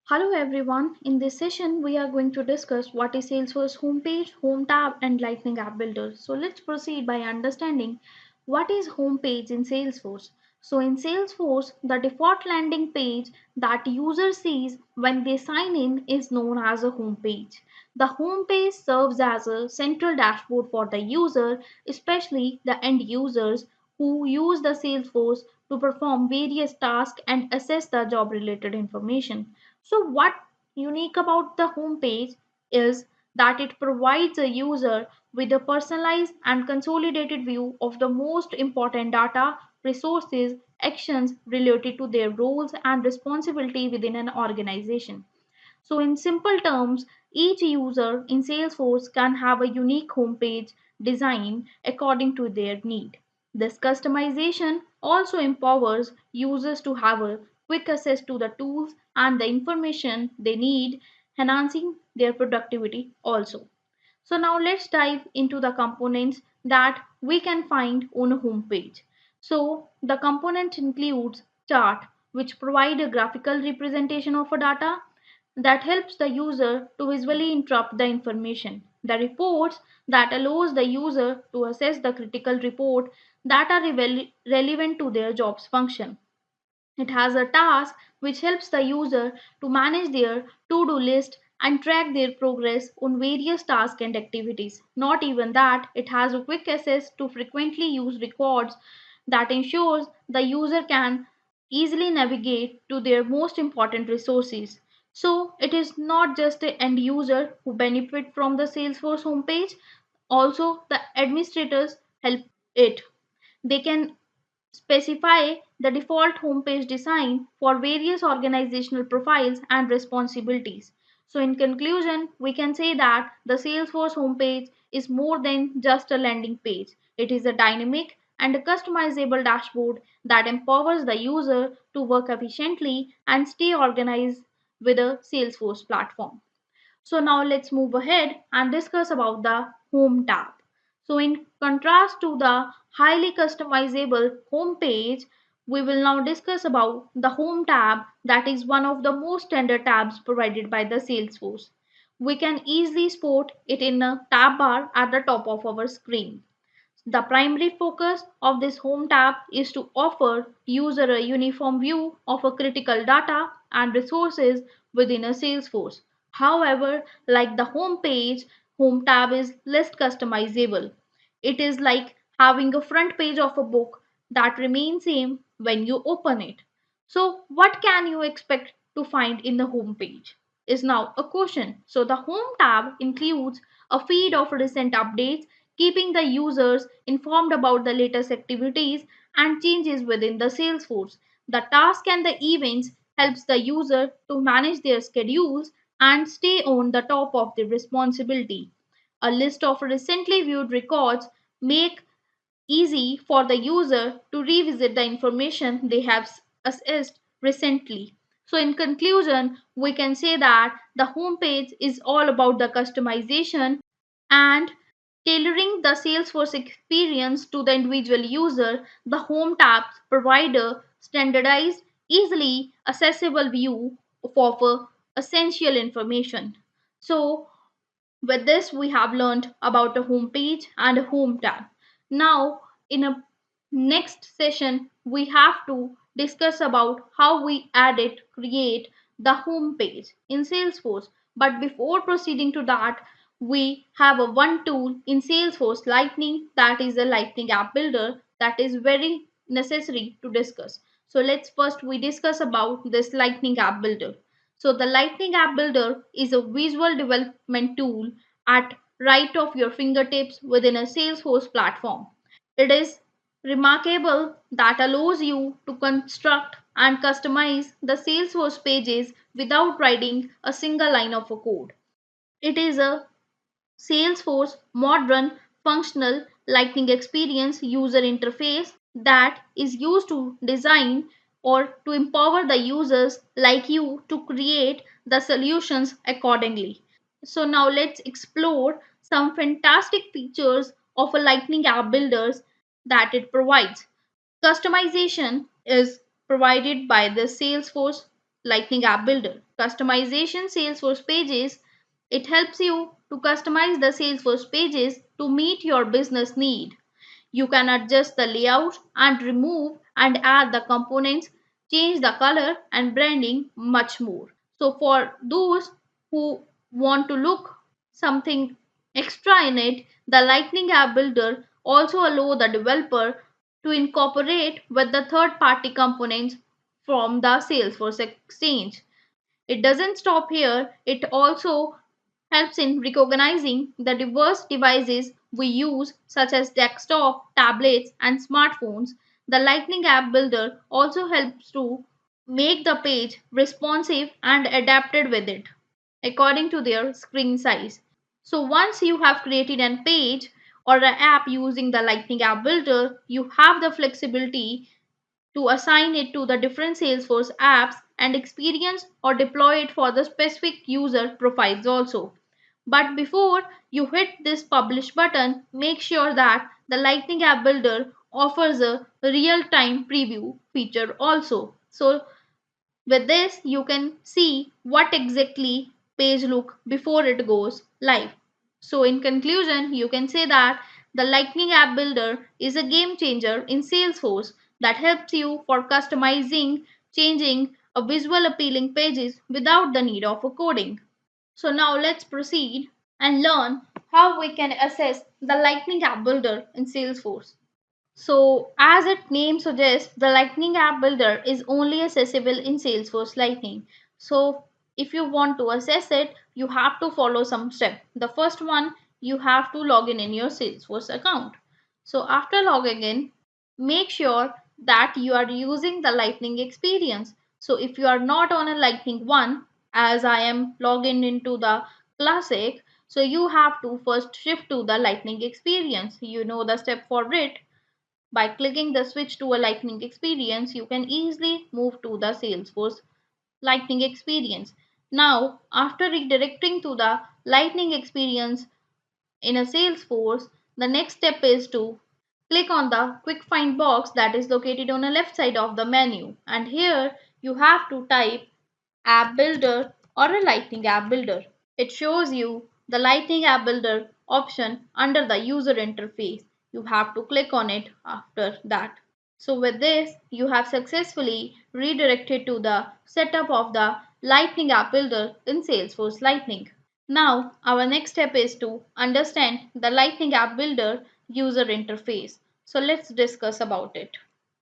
Hello everyone. In this session, we are going to discuss what is Salesforce homepage, home tab, and Lightning App Builder. So let's proceed by understanding what is homepage in Salesforce. So in Salesforce, the default landing page that user sees when they sign in is known as a homepage. The homepage serves as a central dashboard for the user, especially the end users who use the Salesforce to perform various tasks and access the job related information. So what unique about the homepage is that it provides a user with a personalized and consolidated view of the most important data, resources, actions related to their roles and responsibility within an organization. So, in simple terms, each user in Salesforce can have a unique homepage design according to their need. This customization also empowers users to have a quick access to the tools and the information they need, enhancing their productivity also. So now let's dive into the components that we can find on a home page. So the component includes chart, which provide a graphical representation of a data that helps the user to visually interpret the information. The reports that allows the user to assess the critical report that are relevant to their job's function. It has a task which helps the user to manage their to do list and track their progress on various tasks and activities. Not even that, it has a quick access to frequently used records that ensures the user can easily navigate to their most important resources. So, it is not just the end user who benefit from the Salesforce homepage, also the administrators help it. They can specify the default homepage design for various organizational profiles and responsibilities. So, in conclusion, we can say that the Salesforce homepage is more than just a landing page. It is a dynamic and a customizable dashboard that empowers the user to work efficiently and stay organized with a Salesforce platform. So now let's move ahead and discuss about the home tab. So in contrast to the highly customizable home page, we will now discuss about the home tab that is one of the most standard tabs provided by the Salesforce. We can easily spot it in a tab bar at the top of our screen. The primary focus of this home tab is to offer user a uniform view of a critical data and resources within a Salesforce. However, like the home page, home tab is less customizable. It is like having a front page of a book that remains same when you open it. So, what can you expect to find in the home page? Is now a question. So, the home tab includes a feed of recent updates, keeping the users informed about the latest activities and changes within the Salesforce. The task and the events helps the user to manage their schedules and stay on the top of the responsibility. A list of recently viewed records make easy for the user to revisit the information they have assessed recently. So, in conclusion, we can say that the homepage is all about the customization and tailoring the Salesforce experience to the individual user. The home tabs provide a standardized, easily accessible view of essential information. So, with this, we have learned about a home page and a home tab. Now, in a next session, we have to discuss about how we create the home page in Salesforce. But before proceeding to that, we have a one tool in Salesforce Lightning, that is a Lightning app builder, that is very necessary to discuss. So let's first we discuss about this Lightning app builder. So the Lightning App Builder is a visual development tool at right of your fingertips within a Salesforce platform. It is remarkable that allows you to construct and customize the Salesforce pages without writing a single line of a code. It is a Salesforce modern functional Lightning experience user interface that is used to design or to empower the users like you to create the solutions accordingly. So now let's explore some fantastic features of a Lightning app builders that it provides. Customization is provided by the Salesforce. Lightning App Builder. Customization Salesforce pages. It helps you to customize the Salesforce pages to meet your business need. You can adjust the layout and remove and add the components, change the color and branding, much more. So for those who want to look something extra in it, the Lightning App Builder also allow the developer to incorporate with the third party components from the Salesforce Exchange. It doesn't stop here, it also helps in recognizing the diverse devices we use, such as desktop, tablets, and smartphones. The Lightning App Builder also helps to make the page responsive and adapted with it according to their screen size. So once you have created a page or an app using the Lightning App Builder, you have the flexibility to assign it to the different Salesforce apps and experience or deploy it for the specific user profiles also. But before you hit this publish button, make sure that the Lightning App Builder offers a real time preview feature also. So with this, you can see what exactly page look before it goes live. So in conclusion, you can say that the Lightning App Builder is a game changer in Salesforce that helps you for customizing, changing a visual appealing pages without the need of a coding. So now let's proceed and learn how we can assess the Lightning App Builder in Salesforce. So, as its name suggests, the Lightning App Builder is only accessible in Salesforce Lightning. So, if you want to access it, you have to follow some steps. The first one, you have to log in your Salesforce account. So, after logging in, make sure that you are using the Lightning experience. So, if you are not on a Lightning one, as I am logged in into the Classic, so you have to first shift to the Lightning experience. You know the step for it. By clicking the switch to a Lightning experience, you can easily move to the Salesforce Lightning experience. Now, after redirecting to the Lightning experience in a Salesforce, the next step is to click on the quick find box that is located on the left side of the menu. And here you have to type App Builder or a Lightning App Builder. It shows you the Lightning App Builder option under the user interface. You have to click on it after that. So with this, you have successfully redirected to the setup of the Lightning App Builder in Salesforce Lightning. Now, our next step is to understand the Lightning App Builder user interface. So let's discuss about it.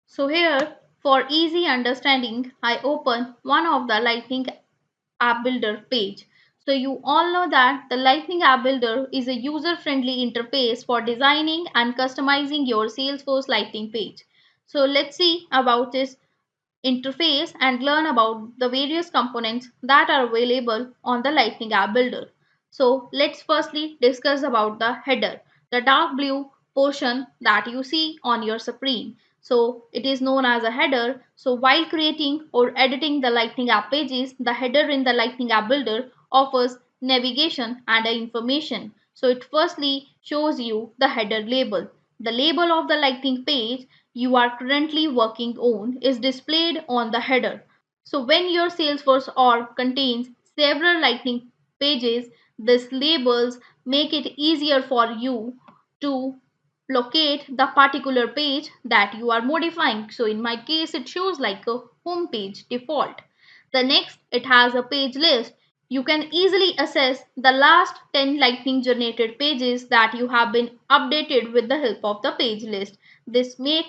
So here, for easy understanding, I open one of the Lightning App Builder page. So you all know that the Lightning App Builder is a user-friendly interface for designing and customizing your Salesforce Lightning page. So let's see about this interface and learn about the various components that are available on the Lightning App Builder. So let's firstly discuss about the header, the dark blue portion that you see on your screen. So it is known as a header. So while creating or editing the Lightning App pages, the header in the Lightning App Builder offers navigation and information. So it firstly shows you the header label. The label of the Lightning page you are currently working on is displayed on the header. So when your Salesforce org contains several Lightning pages, these labels make it easier for you to locate the particular page that you are modifying. So in my case, it shows like a home page default. The next, it has a page list. You can easily access the last 10 Lightning generated pages that you have been updated with the help of the page list. This make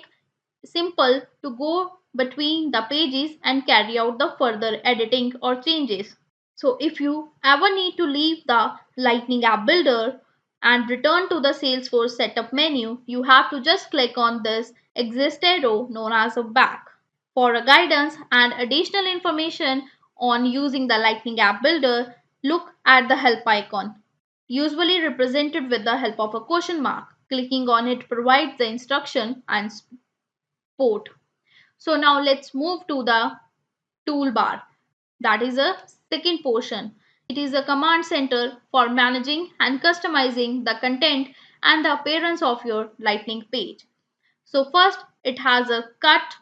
simple to go between the pages and carry out the further editing or changes. So if you ever need to leave the Lightning App Builder and return to the Salesforce setup menu, you have to just click on this exit arrow known as a back. For a guidance and additional information on using the Lightning App Builder, look at the help icon, usually represented with the help of a question mark. Clicking on it provides the instruction and support. So now let's move to the toolbar. That is a second portion. It is a command center for managing and customizing the content and the appearance of your Lightning page. So first it has a cut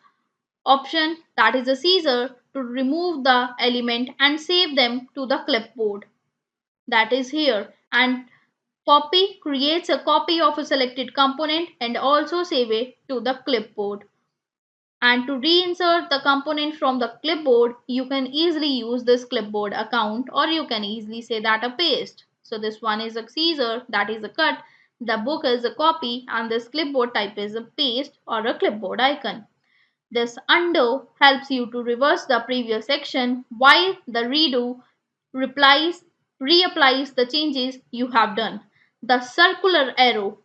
option, that is a scissor to remove the element and save them to the clipboard that is here. And copy creates a copy of a selected component and also save it to the clipboard. And to reinsert the component from the clipboard, you can easily use this clipboard account, or you can easily say that a paste. So this one is a scissor, that is a cut, the book is a copy, and this clipboard type is a paste or a clipboard icon. This undo helps you to reverse the previous section while the redo replies, reapplies the changes you have done. The circular arrow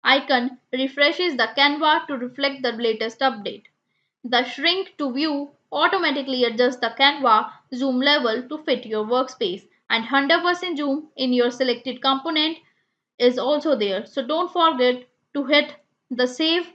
icon refreshes the canvas to reflect the latest update. The shrink to view automatically adjusts the canvas zoom level to fit your workspace, and 100% zoom in your selected component is also there. So don't forget to hit the save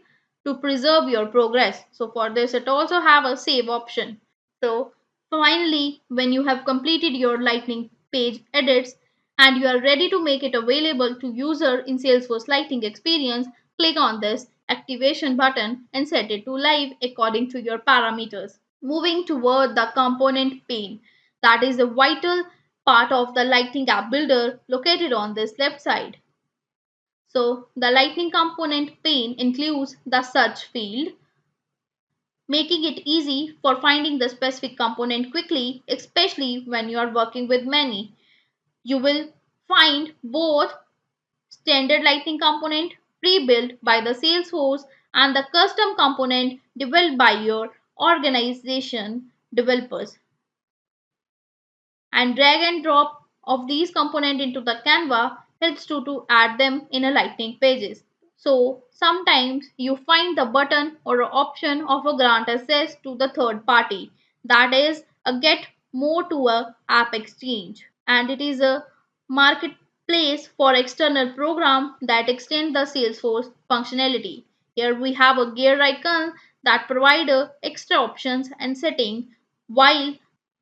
to preserve your progress. So for this it also have a save option. So finally, when you have completed your lightning page edits and you are ready to make it available to user in Salesforce Lightning Experience, click on this activation button and set it to live according to your parameters. Moving toward the component pane, that is a vital part of the Lightning App Builder located on this left side. So the Lightning component pane includes the search field, making it easy for finding the specific component quickly, especially when you are working with many. You will find both standard Lightning component pre-built by the Salesforce and the custom component developed by your organization developers, and drag and drop of these components into the canvas helps to add them in a lightning pages. So sometimes you find the button or option of a grant access to the third party, that is a get more to a app exchange, and it is a marketplace for external program that extend the Salesforce functionality. Here we have a gear icon that provide extra options and setting, while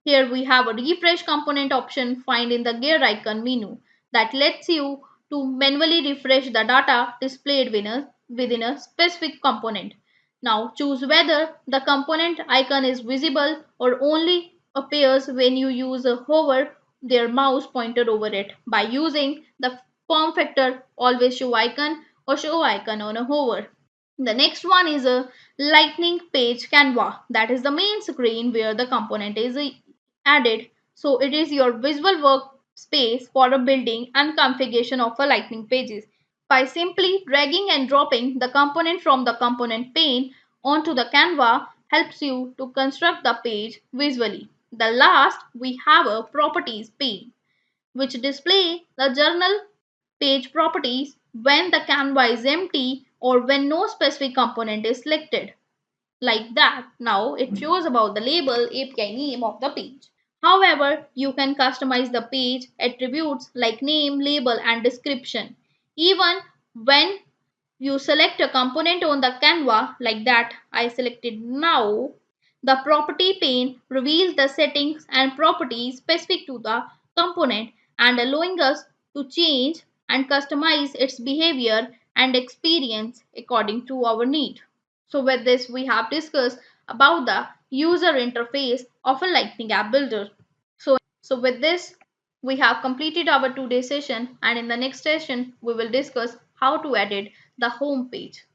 here we have a refresh component option find in the gear icon menu that lets you to manually refresh the data displayed within a specific component. Now choose whether the component icon is visible or only appears when you use a hover their mouse pointer over it by using the form factor always show icon or show icon on a hover. The next one is a lightning page canvas, that is the main screen where the component is added. So it is your visual workspace for a building and configuration of a lightning pages. By simply dragging and dropping the component from the component pane onto the canvas helps you to construct the page visually. The last we have a properties pane which display the journal page properties when the canvas is empty or when no specific component is selected. Like that, now it shows about the label API name of the page. However, you can customize the page attributes like name, label, and description. Even when you select a component on the canvas like that I selected now, the property pane reveals the settings and properties specific to the component and allowing us to change and customize its behavior and experience according to our need. So with this we have discussed about the user interface of a Lightning App Builder. So with this we have completed our 2-day session, and in the next session we will discuss how to edit the home page.